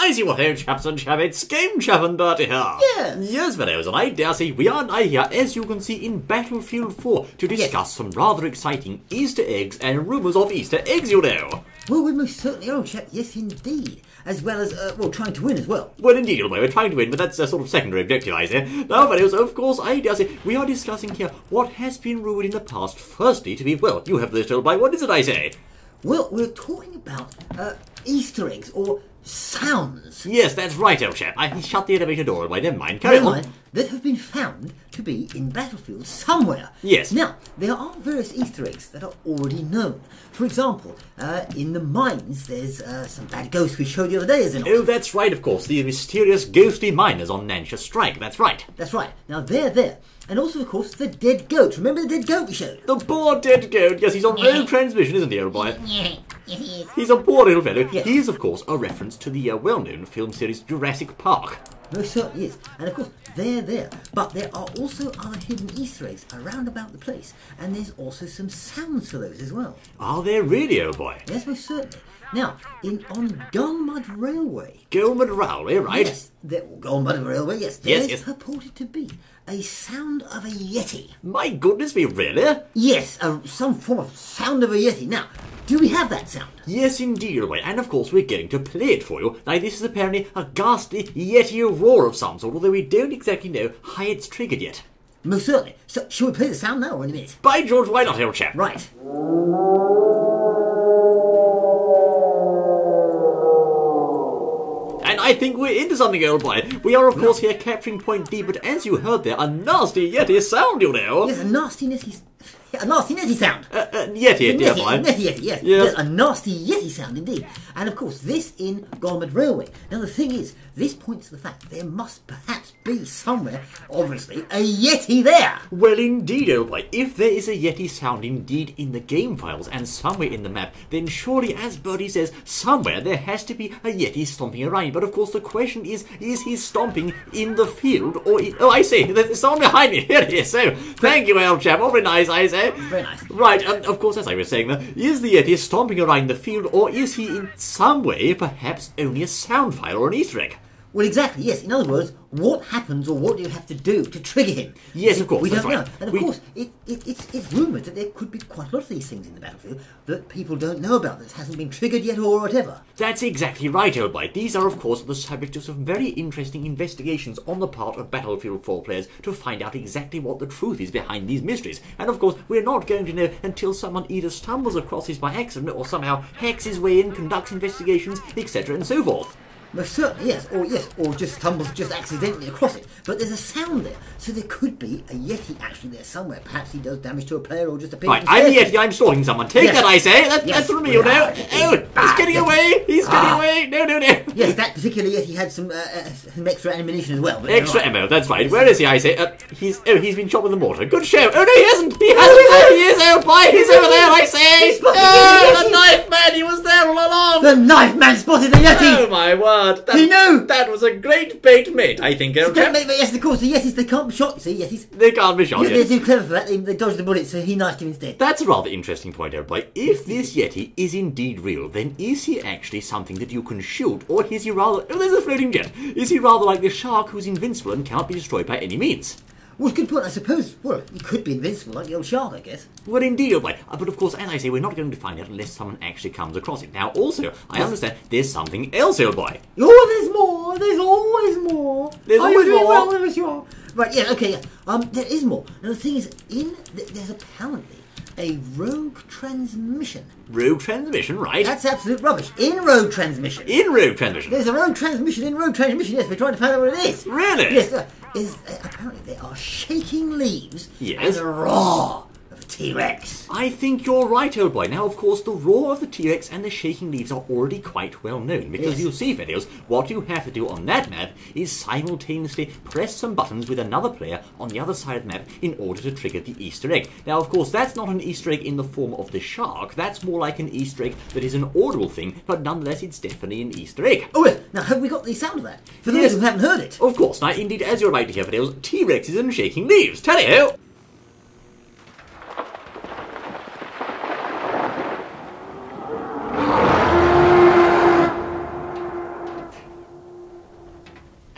I see what old chaps and chappets, Game Chap and Bertie here. Yes, fellows, and I dare say we are nigh here, as you can see, in Battlefield 4 to discuss some rather exciting Easter eggs and rumours of Easter eggs, you know. Well, we most certainly are, old chap, yes indeed. As well as, trying to win as well. Well, indeed, old boy, we're trying to win, but that's a sort of secondary objective, I say. Now, fellows, of course, I dare say we are discussing here what has been rumoured in the past, firstly, to be, well, you have this, old boy, what is it I say? Well, we're talking about, Easter eggs, or sounds. Yes, that's right, old chap. I shut the elevator door, old boy, never mind. Carry on. That have been found to be in Battlefield somewhere. Yes. Now, there are various Easter eggs that are already known. For example, in the mines, there's some bad ghosts we showed the other day, isn't it? Oh, that's right, of course. The mysterious ghostly miners on Nantia Strike. That's right. That's right. Now, they're there. And also, of course, the dead goat. Remember the dead goat we showed? The poor dead goat. Yes, he's on road transmission, isn't he, old boy? Yes, he is. He's a poor little fellow. Yes. He is, of course, a reference to the well-known film series Jurassic Park. Most certainly is. And of course, they're there. But there are also other hidden Easter eggs around about the place. And there's also some sounds for those as well. Are there really, old boy? Yes, most certainly. Now, on Gulmud Railway. Gulmud Railway, right? Yes, Gulmud Railway, yes. Yes, There's yes. purported to be a sound of a Yeti. My goodness me, really? Yes, some form of sound of a Yeti. Now, do we have that sound? Yes, indeed, old boy. And of course, we're going to play it for you. Now, this is apparently a ghastly Yeti roar of some sort, although we don't exactly know how it's triggered yet. Most certainly. So, shall we play the sound now or in a minute? By George, why not, old chap? Right. And I think we're into something, old boy. We are, of course, here capturing Point D, but as you heard there, a nasty Yeti sound, you know. Yes, a nasty Yeti sound. Yeti, dear boy. Yeti, yes. Yes. A nasty Yeti sound indeed. And of course, this in Gulmud Railway. Now the thing is, this points to the fact there must perhaps be somewhere, obviously, a Yeti there. Well, indeed, old boy. If there is a Yeti sound indeed in the game files and somewhere in the map, then surely, as Birdie says, somewhere there has to be a Yeti stomping around. But of course, the question is he stomping in the field or in... Oh, I see. There's someone behind me. Here it is. So, thank you, old chap. All very nice, I say. Very nice. Right, of course, as I was saying, is the Yeti stomping around the field, or is he in some way perhaps only a sound file or an Easter egg? Well, exactly, yes. In other words, what happens or what do you have to do to trigger him? Yes, of course, we that's don't know. right. And of course, it's rumoured that there could be quite a lot of these things in the battlefield that people don't know about, that hasn't been triggered yet or whatever. That's exactly right, old boy. These are, of course, the subject of some very interesting investigations on the part of Battlefield 4 players to find out exactly what the truth is behind these mysteries. And of course, we're not going to know until someone either stumbles across this by accident or somehow hacks his way in, conducts investigations, etc. and so forth. Most certainly, yes, or just stumbles just accidentally across it. But there's a sound there, so there could be a Yeti actually there somewhere. Perhaps he does damage to a player or just appears. Right, I'm the Yeti, I'm stalking someone. Take that, I say. That's from me, you know. Oh, he's getting away. He's getting away. No. Yes, that particular Yeti had some extra ammunition as well. Extra ammo, that's right. Where is he, I say? He's been shot with a mortar. Good show. Oh, no, he hasn't. He hasn't. There he is, old boy. He's over there, I say. Oh, the knife man. He was there all along. The knife man spotted the Yeti. Oh, my word. He knew! That was a great bait mate, I think, old chap. Yes, of course, the Yetis, they can't be shot, you see, Yetis. They can't be shot, Yeah, yes. they're too clever for that, they dodged the bullet, so he knifed him instead. That's a rather interesting point, old boy. If this Yeti is indeed real, then is he actually something that you can shoot, or is he rather... Oh, there's a floating jet. Is he rather like the shark who's invincible and cannot be destroyed by any means? Well, good point, I suppose. Well, he could be invincible, like the old shark, I guess. Well, indeed, old boy. But of course, as I say, we're not going to find out unless someone actually comes across it. Now, also, I understand there's something else, old boy. Oh, there's more! There's always more! There's always more? Well, there is more. Right, yeah, okay, yeah. There is more. Now, the thing is, there's apparently a rogue transmission. Rogue transmission, right? That's absolute rubbish. In rogue transmission. In rogue transmission? There's a rogue transmission in rogue transmission, yes, we're trying to find out what it is. Really? Yes, apparently there are shaking leaves Yes. and a roar of a T-Rex. I think you're right, old boy. Now, of course, the roar of the T-Rex and the shaking leaves are already quite well known, because Yes. you'll see, videos, what you have to do on that map is simultaneously press some buttons with another player on the other side of the map in order to trigger the Easter egg. Now, of course, that's not an Easter egg in the form of the shark. That's more like an Easter egg that is an audible thing, but nonetheless, it's definitely an Easter egg. Oh, well, now have we got the sound of that? For those Yes. who haven't heard it. Of course. Now, indeed, as you're about to hear, videos, T-Rexes and shaking leaves. Tally-ho!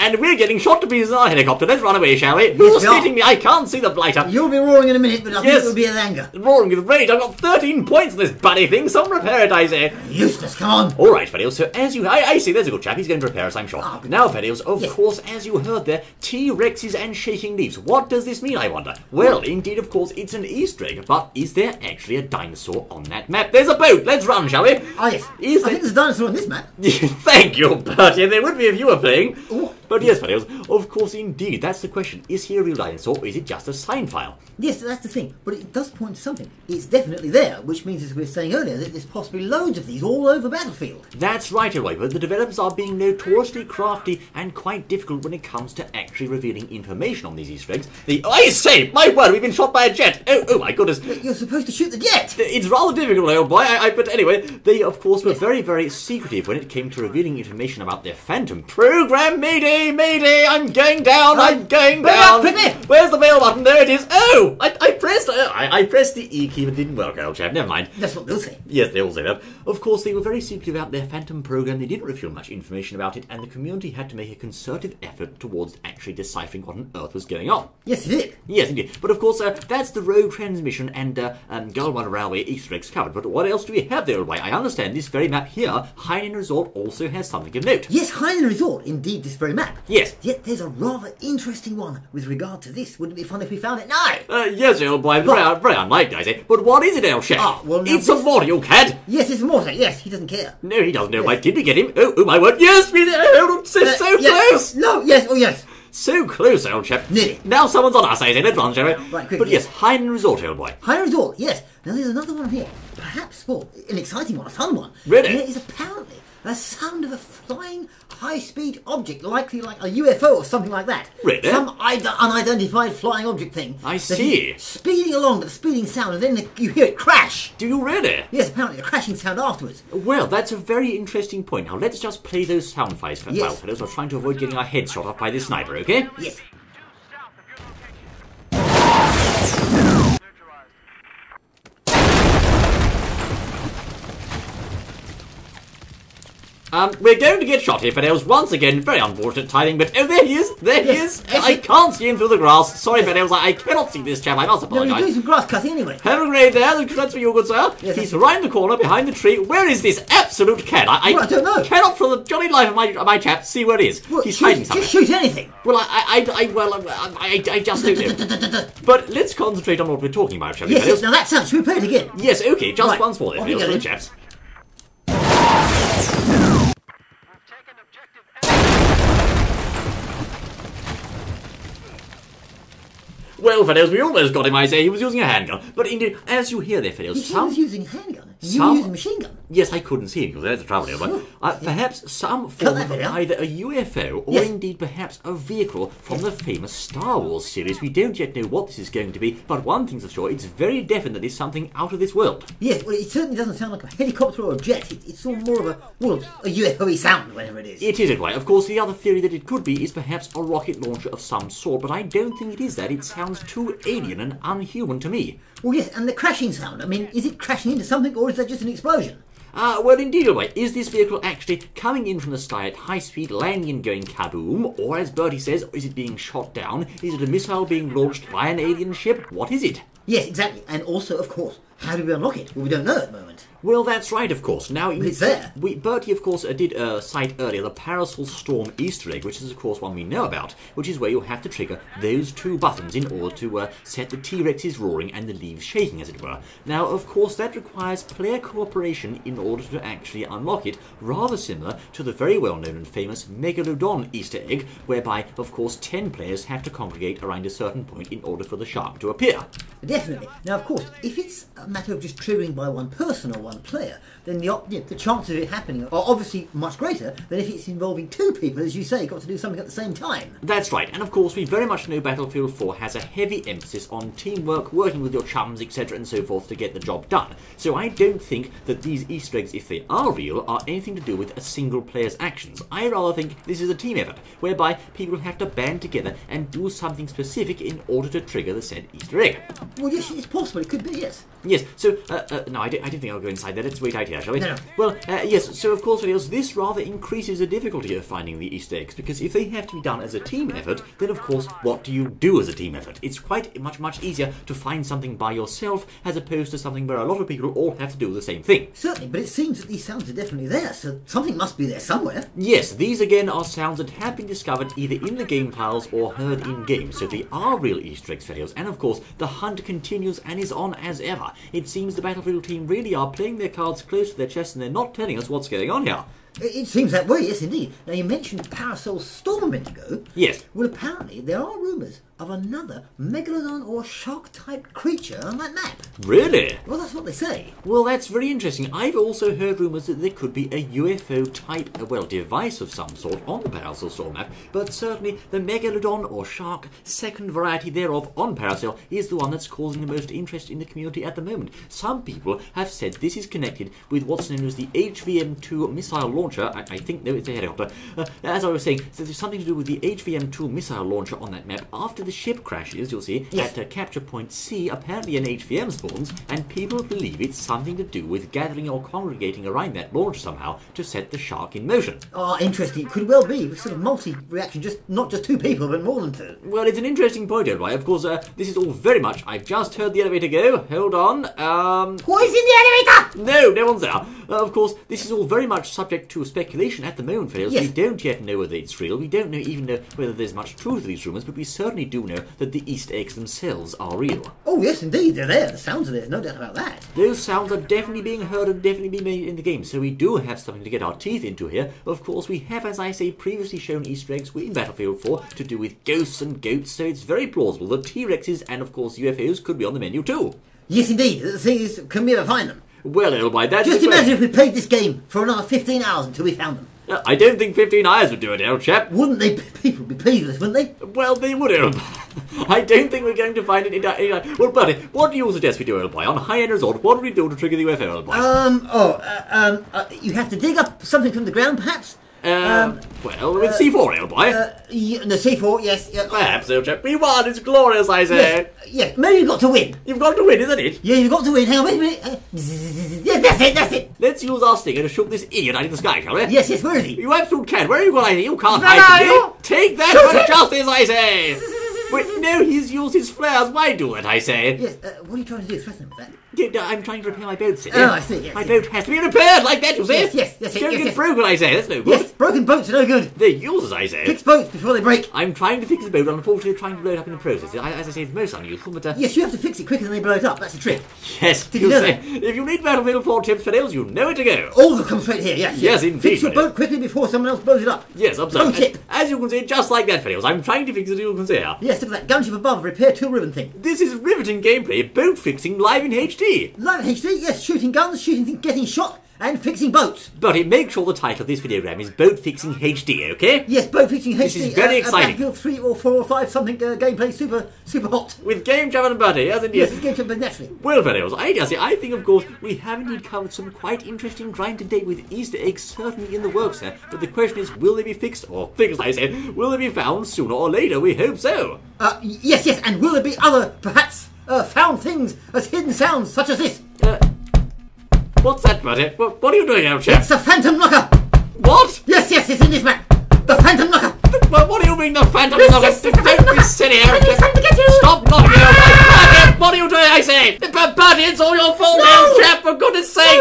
And we're getting shot to pieces in our helicopter. Let's run away, shall we? Who's hitting me? I can't see the blighter. You'll be roaring in a minute, but I think it'll be with anger. Roaring with rage. I've got 13 points in this bloody thing. Some repair it, I say. Useless, come on. All right, Fedios. So as you... I see, there's a good chap. He's going to repair us, I'm sure. Now, Fedios, of course, as you heard there, T-Rexes and shaking leaves. What does this mean, I wonder? Well, indeed, of course, it's an Easter egg. But is there actually a dinosaur on that map? There's a boat. Let's run, shall we? Oh, yes. I think there's a dinosaur on this map. Thank you, Bertie. There would be if you were playing. Ooh. But yes, Fedios, of course, indeed, that's the question. Is he a real dinosaur, or is it just a sign file? Yes, that's the thing. But it does point to something. It's definitely there, which means, as we were saying earlier, that there's possibly loads of these all over Battlefield. That's right, Roy, but the developers are being notoriously crafty and quite difficult when it comes to actually revealing information on these Easter eggs. I say, my word, we've been shot by a jet. Oh my goodness. You're supposed to shoot the jet. It's rather difficult, old boy. But anyway, they, of course, were very, very secretive when it came to revealing information about their Phantom program. Mayday, mayday, I'm going down, I'm going down. Where's the mail button? There it is. Oh, I pressed the E key, but it didn't work, old chap. Never mind. That's what they'll say. Yes, they all say that. Of course, they were very secretive about their Phantom program. They didn't reveal much information about it, and the community had to make a concerted effort towards actually deciphering what on earth was going on. Yes, it did. Yes, indeed. But of course, that's the road transmission and Gulwan Railway Easter eggs covered. But what else do we have there, old boy? I understand this very map here, Hainan Resort, also has something of note. Yes, Hainan Resort, indeed, this very map. Yes. Yet there's a rather interesting one with regard to this. Wouldn't it be fun if we found it now? Yes, old boy. Very unlikely, I say. But what is it, old chap? Well, it's a Mario Cad. Yes, it's a Mario. Yes, he doesn't care. No, he doesn't know. Yes. Did we get him? Oh, my word. Yes, so close. No, yes, oh yes. So close, old chap. Nearly. Now someone's on us, I say. Let's run, shall we? Right, quickly. But yes, Hainan Resort, old boy. Hainan Resort, yes. Now there's another one here. Perhaps, well, an exciting one, a fun one. Really? And it is apparently the sound of a flying high-speed object, likely like a UFO or something like that. Really? Some unidentified flying object thing. I see. Speeding along with a speeding sound, and then you hear it crash. Do you really? Yes, apparently a crashing sound afterwards. Well, that's a very interesting point. Now, let's just play those sound files for yes. fellows. We're trying to avoid getting our heads shot off by this sniper, okay? Yes. We're going to get shot here, Fedels. Once again, very unfortunate timing, but oh, there he is! There he is! I can't see him through the grass. Sorry, Fedels, I cannot see this chap. I must apologise. No, you're doing some grass cutting anyway. Have a great day. That's for you, good sir. Yes, he's right in the corner behind the tree. Where is this absolute cad? I don't know. Cannot, for the jolly life of my chap, see where it is. Well, he's hiding somewhere. Just shoot anything. Well, I just don't know. But let's concentrate on what we're talking about, shall we? Yes, now that sounds. Should we play it again? Yes, okay. Just once more, then, for the chaps. Well, Fedels, we almost got him, I say. He was using a handgun. But indeed, as you hear there, Fedels... He was using a handgun? You were using a machine gun? Yes, I couldn't see him, because there's the trouble here. But perhaps some form of either a UFO or indeed perhaps a vehicle from the famous Star Wars series. We don't yet know what this is going to be, but one thing's for sure, it's very definitely something out of this world. Yes, well, it certainly doesn't sound like a helicopter or a jet. It's all more of a UFO-y sound, whatever it is. It is, anyway. Of course, the other theory that it could be is perhaps a rocket launcher of some sort, but I don't think it is that. It sounds too alien and unhuman to me. Well, yes, and the crashing sound. I mean, is it crashing into something, or is that just an explosion? Well, indeed, anyway, is this vehicle actually coming in from the sky at high speed, landing and going kaboom? Or, as Bertie says, is it being shot down? Is it a missile being launched by an alien ship? What is it? Yes, exactly. And also, of course, how do we unlock it? Well, we don't know at the moment. Well, that's right, of course. Now, it's there. Bertie, of course, did cite earlier the Parasol Storm Easter egg, which is, of course, one we know about, which is where you have to trigger those two buttons in order to set the T-Rexes roaring and the leaves shaking, as it were. Now, of course, that requires player cooperation in order to actually unlock it, rather similar to the very well-known and famous Megalodon Easter egg, whereby, of course, 10 players have to congregate around a certain point in order for the shark to appear. Definitely. Now, of course, if it's a matter of just triggering by one person or one player, then the chances of it happening are obviously much greater than if it's involving two people, as you say, got to do something at the same time. That's right, and of course we very much know Battlefield 4 has a heavy emphasis on teamwork, working with your chums, etc. and so forth to get the job done. So I don't think that these Easter eggs, if they are real, are anything to do with a single player's actions. I rather think this is a team effort, whereby people have to band together and do something specific in order to trigger the said Easter egg. Well, yes, it's possible. It could be, yes. Yes, so, no, I don't think I'll go inside there. Let's wait out here, shall we? No. Well, yes, so of course, videos, this rather increases the difficulty of finding the Easter eggs, because if they have to be done as a team effort, then of course, what do you do as a team effort? It's quite much easier to find something by yourself, as opposed to something where a lot of people all have to do the same thing. Certainly, but it seems that these sounds are definitely there, so something must be there somewhere. Yes, these again are sounds that have been discovered either in the game files or heard in game, so they are real Easter eggs, videos, and of course, the hunt continues and is on as ever. It seems the Battlefield team really are playing their cards close to their chest and they're not telling us what's going on here. It seems that way, yes, indeed. Now, you mentioned Parasol Storm a minute ago. Yes. Well, apparently, there are rumours of another megalodon or shark-type creature on that map. Really? Well, that's what they say. Well, that's very interesting. I've also heard rumours that there could be a UFO type, well, device of some sort on the Parasol Storm map, but certainly the megalodon or shark, second variety thereof on Parasol, is the one that's causing the most interest in the community at the moment. Some people have said this is connected with what's known as the HVM-2 missile launcher. I think, no, it's a helicopter. As I was saying, so there's something to do with the HVM-2 missile launcher on that map. After the ship crashes, you'll see, yes, at capture point C, apparently an HVM spawns, and people believe it's something to do with gathering or congregating around that launch somehow to set the shark in motion. Oh, interesting. It could well be sort of multi-reaction, not just two people, but more than two. Well, it's an interesting point, Elby. Of course, this is all very much... I've just heard the elevator go. Hold on. Who is in the elevator? No one's there. Of course, this is all very much subject to speculation at the moment, Phil. Yes. We don't yet know whether it's real. We don't even know whether there's much truth to these rumours, but we certainly do know that the Easter eggs themselves are real. Oh, yes, indeed. They're there. The sounds are there. No doubt about that. Those sounds are definitely being heard and definitely being made in the game, so we do have something to get our teeth into here. Of course, we have, as I say, previously shown Easter eggs in Battlefield 4 to do with ghosts and goats, so it's very plausible that T-Rexes and, of course, UFOs could be on the menu too. Yes, indeed. The thing is, can we ever find them? Well, Elby, that's... Just imagine if we played this game for another 15 hours until we found them. I don't think 15 hours would do it, old chap. Wouldn't they? People would be pleased with us, wouldn't they? Well, they would, Elby. I don't think we're going to find it in... Well, Buddy, what do you suggest we do, Elby? On high-end resort, what do we do to trigger the UFO, Elby? You have to dig up something from the ground, perhaps? Well, with C4, Elby. The C4, yes. Perhaps, old chap. We won, it's glorious, I say. Yes, maybe you've got to win. You've got to win, isn't it? Yeah, you've got to win. Hang on, wait a minute. Yes, that's it. Let's use our stinger to shoot this idiot out in the sky, shall we? Yes, where is he? You absolute cat. Where are you going? You can't hide from me. Take that for justice, I say. Wait, no, he's used his flares. Why do it, I say? Yes, what are you trying to do? Threaten him with that? I'm trying to repair my boat, sir. Oh, I see, yes. My boat has to be repaired like that, you see? Yes. Don't get broken, I say. That's no good. Yes, broken boats are no good. They're used, I say. Fix boats before they break. I'm trying to fix the boat, unfortunately trying to blow it up in the process. As I say, it's most unuseful, but... Yes, you have to fix it quicker than they blow it up. That's the trick. Yes, Did you know that? If you need Battlefield 4 tips for nails, you know where to go. All will come straight here, yes. Yes, indeed. Fix your boat quickly before someone else blows it up. Yes, Pro tip. As you can see, just like that, Fiddles. I'm trying to fix it, as you can see here. Yes, look at that gunship above, repair tool ribbon thing. This is riveting gameplay, boat fixing live in HD. Live in HD, yes, shooting guns, shooting things, getting shot, and fixing boats. Buddy, make sure the title of this videogram is Boat Fixing HD, okay? Yes, boat fixing HD. This is very exciting. Battlefield 3 or 4 or 5, something gameplay super hot. With Game Jam and Buddy, yes indeed. Yes, Game Jam, but naturally. Well, Fiddles, I think, of course, we have indeed covered some quite interesting grind today with Easter eggs certainly in the works there. But the question is, will they be fixed, or fixed, I say, will they be found sooner or later? We hope so. Yes, and will there be other, perhaps, found things as hidden sounds, such as this? What's that, Buddy? What are you doing, old chap? It's a phantom knocker! What? Yes, it's in this map! The phantom knocker! What do you mean, the phantom knocker? Yes, the phantom Don't be silly, old It's chap. time to get you! Stop knocking me over! What are you doing, I say? Buddy, it's all your fault, old chap, for goodness sake!